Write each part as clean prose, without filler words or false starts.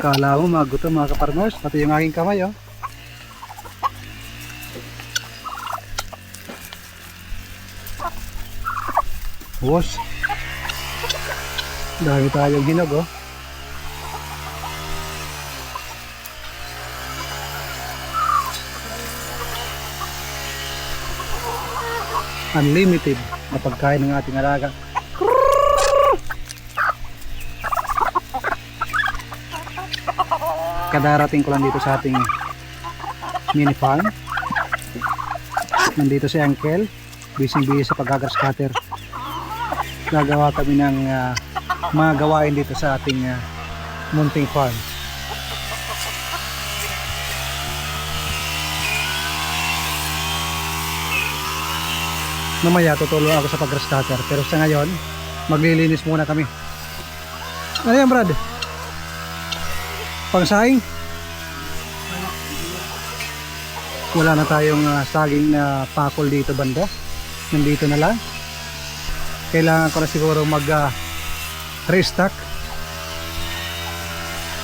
Kala mo magutom mga kaparmers, pati yung aking kamay oh. Wash. Dami tayong hinog oh. Unlimited na pagkain ng ating alaga. Kadarating ko lang dito sa ating mini farm. Nandito si Uncle, busy sa pag-grass cutter. Gagawa kami ng mga gawain dito sa ating munting farm. Mamaya tutulong ako sa pag-grass cutter, pero sa ngayon maglilinis muna kami. Ano yan Brad? Pangsaing? Wala na tayong saging na pakol dito banda. Nandito na lang. Kailangan ko na siguro mag restock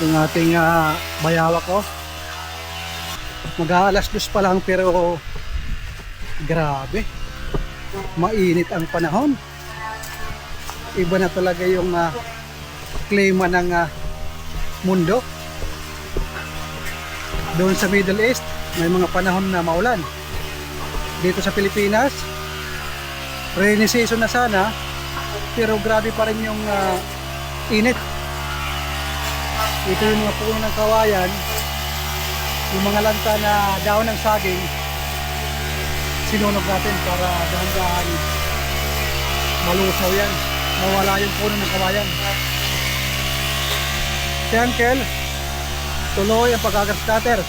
yung ating bayawa ko. Mag-aalas 2 pa lang pero grabe, mainit ang panahon. Iba na talaga yung klima ng mundo. Doon sa Middle East may mga panahon na maulan. Dito sa Pilipinas rainy season na sana, pero grabe pa rin yung init. Ito yung mga puno ng kawayan, yung mga lanta na dahon ng saging, sinunog natin para dahan-dahan malusaw yan, mawala yung puno ng kawayan. Si Uncle tuloy ang pag-grass cutter.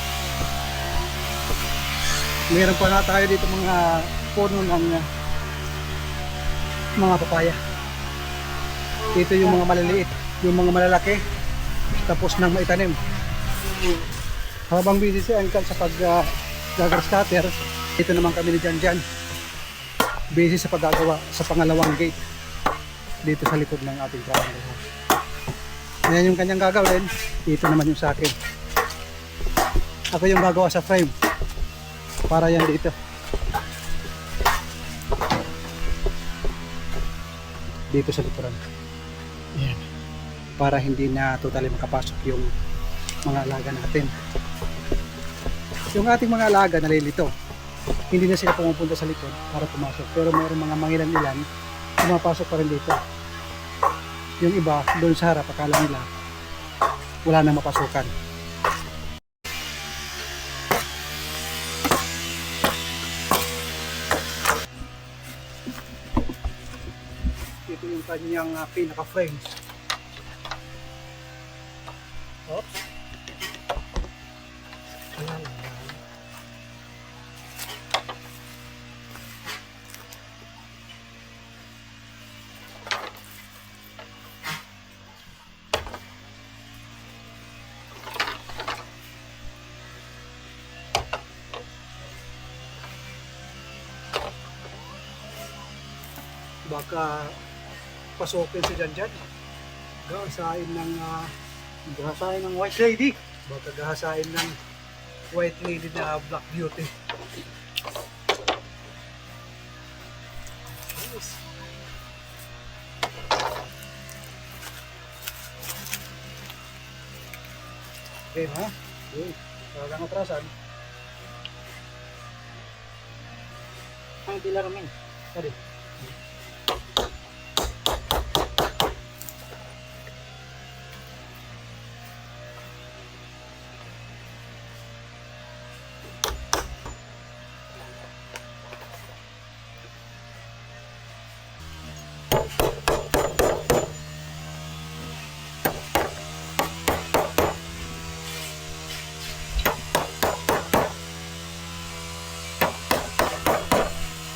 Meron pa nga tayo dito mga puno ng mga papaya. Ito yung mga maliliit, yung mga malalaki tapos nang maitanim. Habang busy si Uncle sa pag-grass cutter, dito naman kami ni Janjan busy sa paggagawa sa pangalawang gate dito sa likod ng ating triangle house. Yan yung kanyang gagawin, dito naman yung sa akin. Ako yung gagawa sa frame para yan dito. Dito sa likuran. Yan. Para hindi na totally makapasok yung mga alaga natin. Yung ating mga alaga nalilito. Hindi na sila pumupunta sa likod para pumasok. Pero mayroong mga mangilan-ilan pumapasok pa rin dito. Yung iba doon sa harap, akala nila wala nang mapasukan. Ito yung kanyang pinaka-frame. Oops. Baka pasukin si Janjan. Gahasain ng white lady. Baka gahasain ng white lady na black beauty. Yes. Okay ha? Okay. Talagang atrasan. Ang pila ramen. Tadi.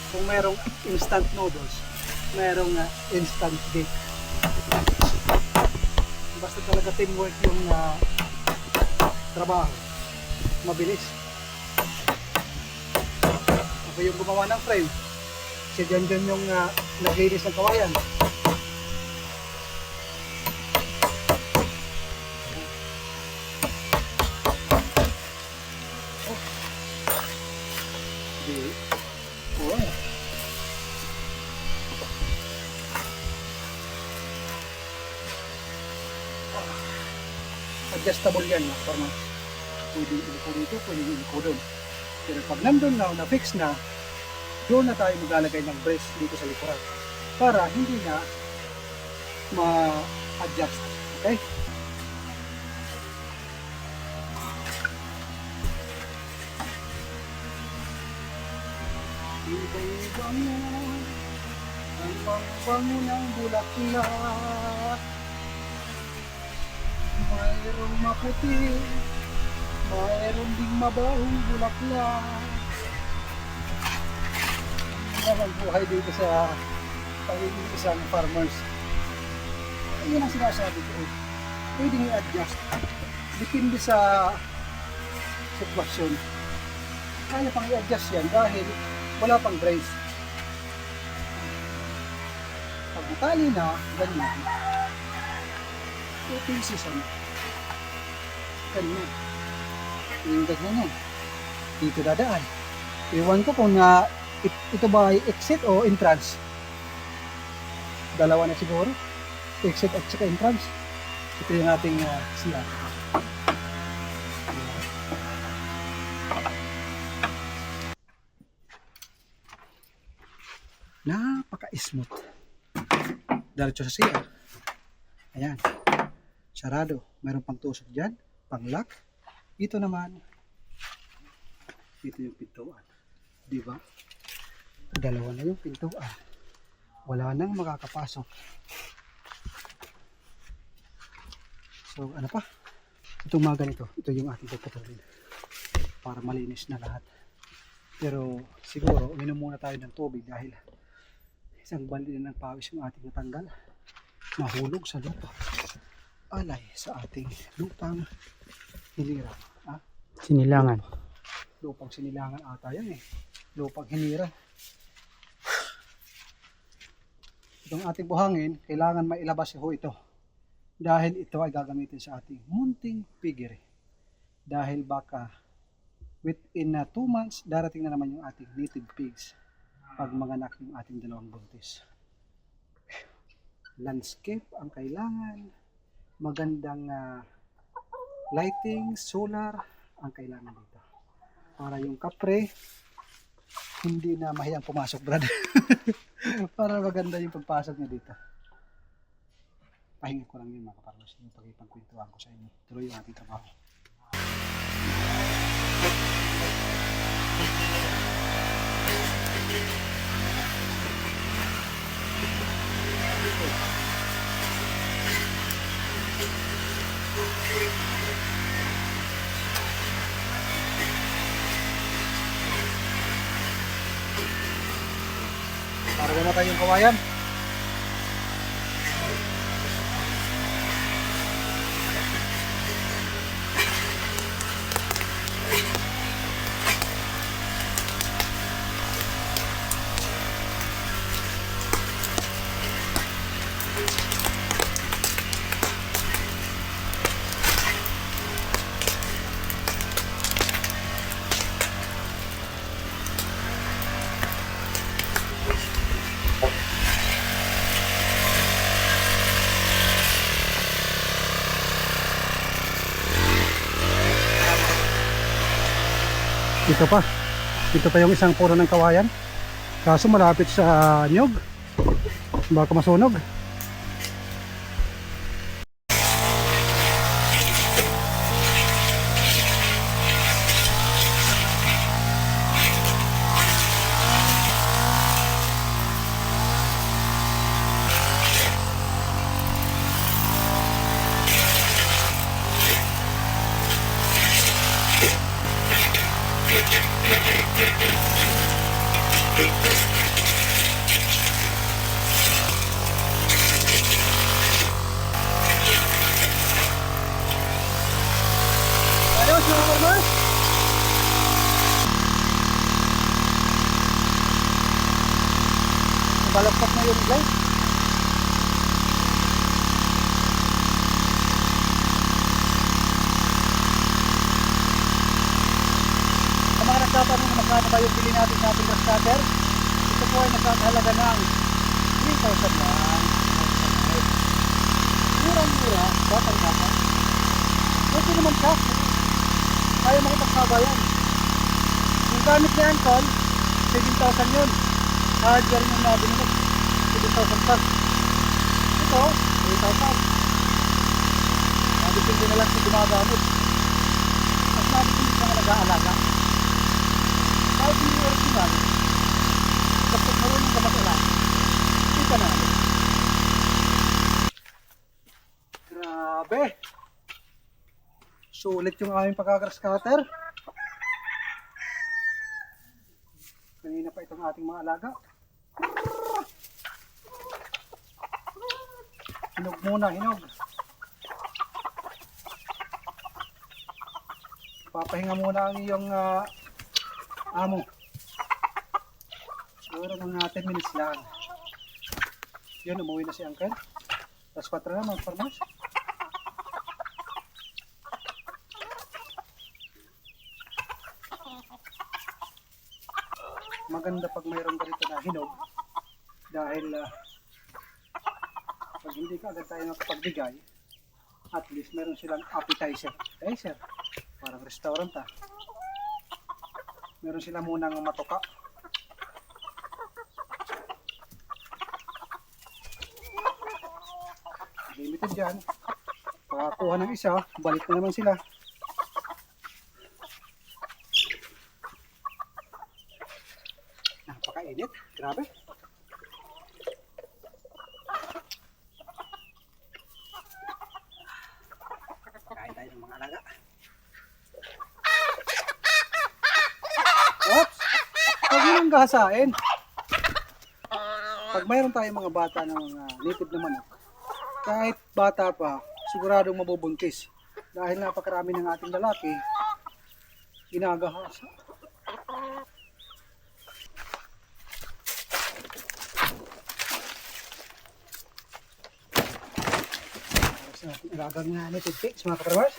Kung merong instant noodles, merong instant cake. Basta talaga teamwork yung trabaho. Mabilis. Ako yung gumawa ng frame. Si Janjan yung naglinis ng kawayan. adjustable yan mga farmers. Pwedeng iliko dito, pwedeng iliko doon. Pero pag nandun na-fix na, doon na tayo maglalagay ng brace dito sa likuran para hindi na ma-adjust. Okay? Ibang-ibang ang bango ng bulaklak, mayroong maputi, mayroong ding mabahong bulaklak. Ang ang buhay dito sa pagiging isang farmers. Yun ang sinasabi ko. Pwedeng i-adjust. Depende sa sitwasyon. Kaya pang i-adjust yan dahil wala pang brace. Pag natali na, ganyan. Ito yung season. Ganyan. Yung ganyan yan. Dito dadaan. Iwan ko kung ito ba ay exit o entrance. Dalawa na siguro. Exit at saka entrance. Ito yung ating siya. Napaka-smooth. Diretso sa siya. Ayan. Sarado. Meron pang tusok dyan. Pang lock. Ito naman. Ito yung pintuan. Diba? Dalawa na yung pintuan. Wala nang makakapasok. So, ano pa? Itong mga ganito. Ito yung ating puputulin. Para malinis na lahat. Pero, siguro, uminom muna tayo ng tubig dahil isang balde na ng pawis yung ating natanggal. Nahulog sa lupa. Alay sa ating lupang hinirang. Sinilangan. Lupang sinilangan ata yan eh. Lupang hinirang. Itong ating buhangin, kailangan mailabas ho ito. Dahil ito ay gagamitin sa ating munting piggery. Dahil baka within 2 months, darating na naman yung ating native pigs. Pag manganak yung ating dalawang buntis. Landscape ang kailangan. Magandang lighting, solar ang kailangan dito. Para yung kapre, hindi na mahiyang pumasok, brad. Para maganda yung pagpasok niya dito. Pahinga ko lang yun mga kaparlos. Yung pagkipagkwentuhan ko sa inyo. Tuloy yung ating trabaho. Para mamatay yung kawayan. Ito pa. Ito pa yung isang puro ng kawayan. Kaso malapit sa nyog. Baka masunog. Ayos mga farmers. Balakpak na yung guys. Sa mga nagtatanong na magkano ba yung bili natin sa ating grass cutter, ito po ay nagkakahalaga ng 3,000 lang. Murang-mura, batang-bata. okay naman siya. Kaya makipagsabayan. Yung gamit ni Uncle, 7,000 yun. Hardware yung nabili 7,000 plus. Ito, 8,000. Depende na lang sa gumagamit. Mas nabipindi sa mga nag-aalaga. Kahit hindi original, kapag marunong ka mag-alaga, kita na. Grabe! Sulit yung aming pagka-grass cutter. Kanina pa itong ating mga alaga. Hinog muna, hinog. Papahinga muna ang iyong amo. Siguro mga 10 minutes lang. Yun, umuwi na si Uncle. Tapos 4 na mga farmers. Maganda pag mayroong ganito na hinog. Dahil pag hindi ka agad tayo nakapagbigay, at least meron silang appetizer. Appetizer. Parang restaurant Meron sila munang matuka. Limited dyan. Pakakuha ng isa, balik na naman sila. Napakainit. Grabe. Kain tayo ng mga alaga. Oops! Huwag mo nang gahasain. Pag mayroon tayong mga bata ng mga native na manok, kahit bata pa, siguradong mabubuntis. Dahil napakarami ng ating lalaki, ginagahasa. Sa ating alagang native pigs, mga kaparwas.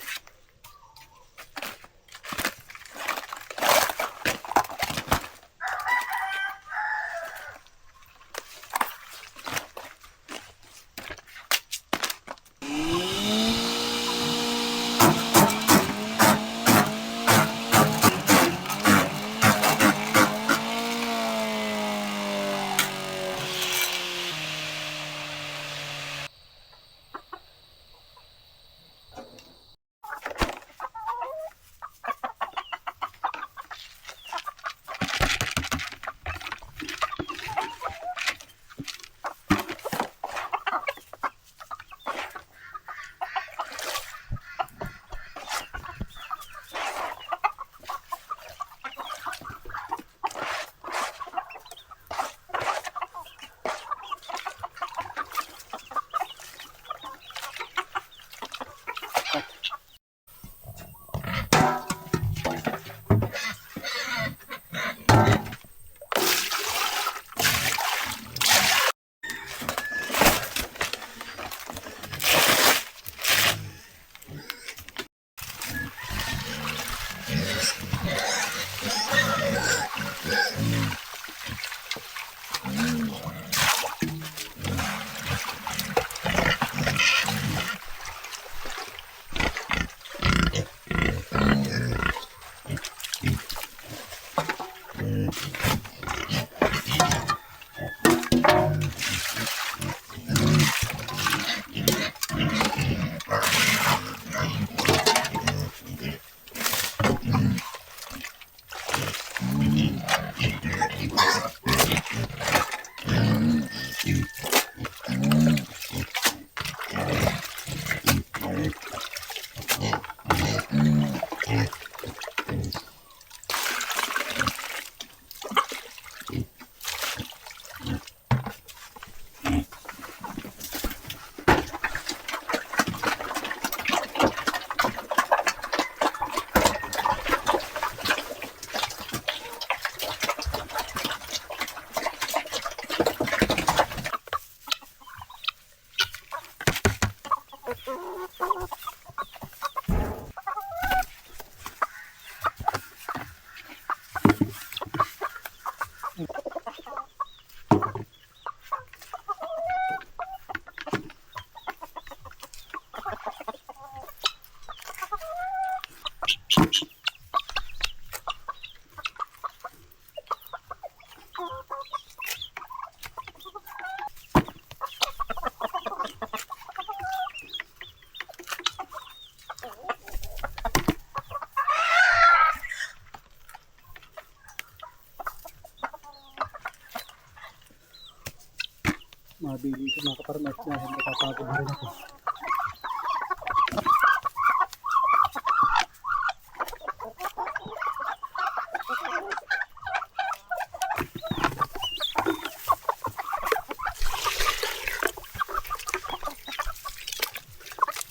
Mabili ito mga kaparmas dahil napapagod na rin ako.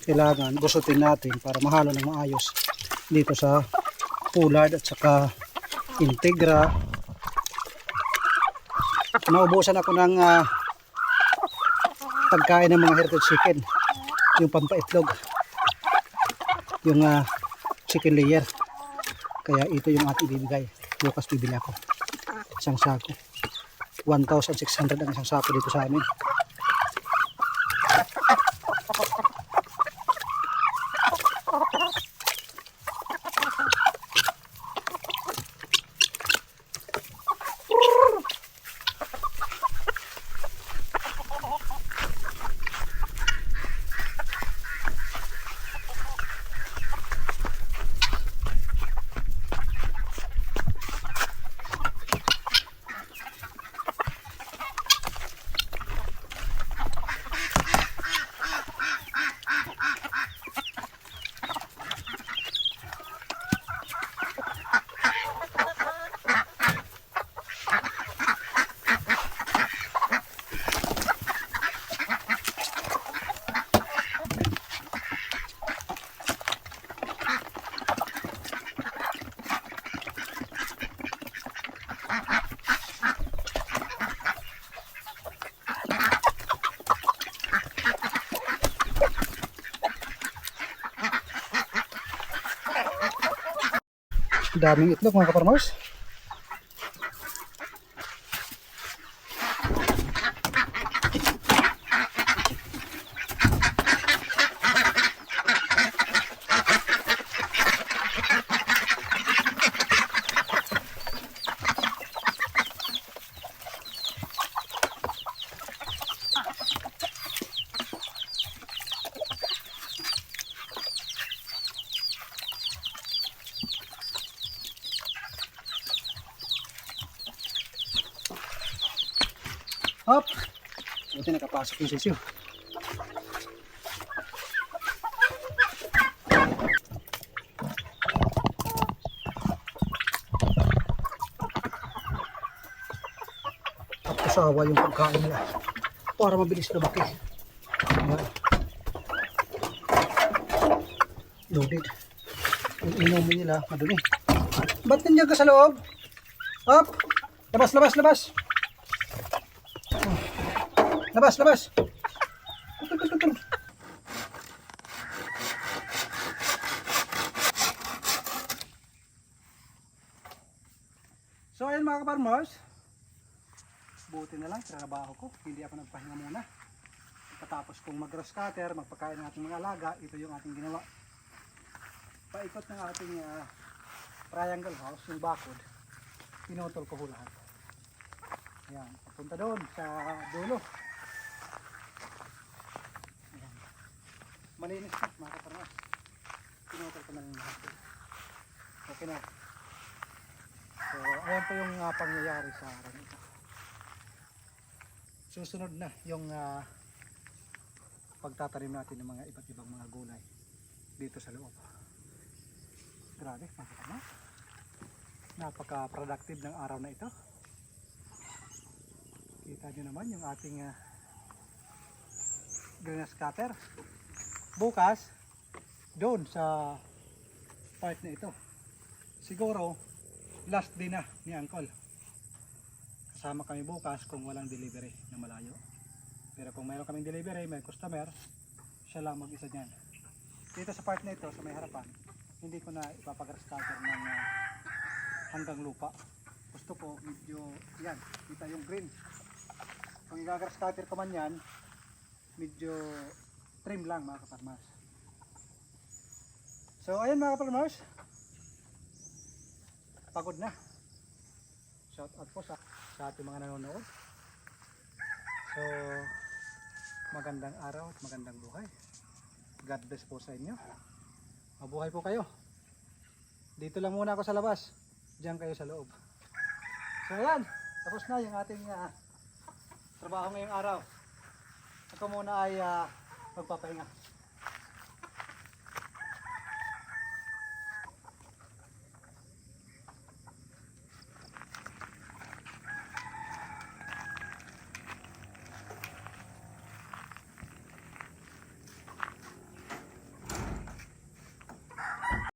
Kailangan busutin natin para mahalo ng maayos dito sa pullard at saka integra. Naubusan ako ng pagkain ng mga heritage chicken, yung pampaitlog, yung chicken layer, kaya ito yung ating bibigay. Bukas bibili ako isang sako, 1,600 ang isang sako dito sa amin. Daming itlog mga kaparmers. Hop! Buti nakapasok yung sisyo. Tapos awa yung pagkain nila para mabilis lumaki. Ayan. Loaded. Yung inumin nila madumi. Ba't nandiyan ka sa loob? Hop! Labas, labas, labas! Labas, labas. Tutul. So ayun mga kaparmers, buti na lang trabaho ko, hindi ako nagpahinga muna. Patapos kong mag-grass cutter, magpakain ng ating mga alaga, ito yung ating ginawa. Paikot ng ating triangle house, yung bakod, pinutol ko lahat. Ayan, papunta doon sa dulo. Malinis na mga kaparmas. Pinutol ko na lang lahat. Okay na. So ayan po yung pangyayari sa araw nito. Susunod na yung pagtatanim natin ng mga iba't ibang mga gulay dito sa loob. Grabe mga kaparmas. Napaka-productive ng araw na ito. Kita nyo naman yung ating grass cutter. Bukas, doon sa part na ito. Siguro, last day na ni Uncle. Kasama kami bukas kung walang delivery na malayo. Pero kung mayroon kaming delivery, may customer, siya lang mag-isa dyan. Dito sa part na ito, sa may harapan, hindi ko na ipapagrass cutter ng hanggang lupa. Gusto ko medyo, yan, kita yung green. Kung i-grass cutter ko man yan, medyo trim lang mga kaparmas. So ayun mga kaparmas, pagod na. Shout out po sa ating mga nanonood. So, magandang araw at magandang buhay. God bless po sa inyo. Mabuhay po kayo. Dito lang muna ako sa labas. Diyan kayo sa loob. So ayan, tapos na yung ating trabaho ngayong araw. Ako muna ay magpapahinga.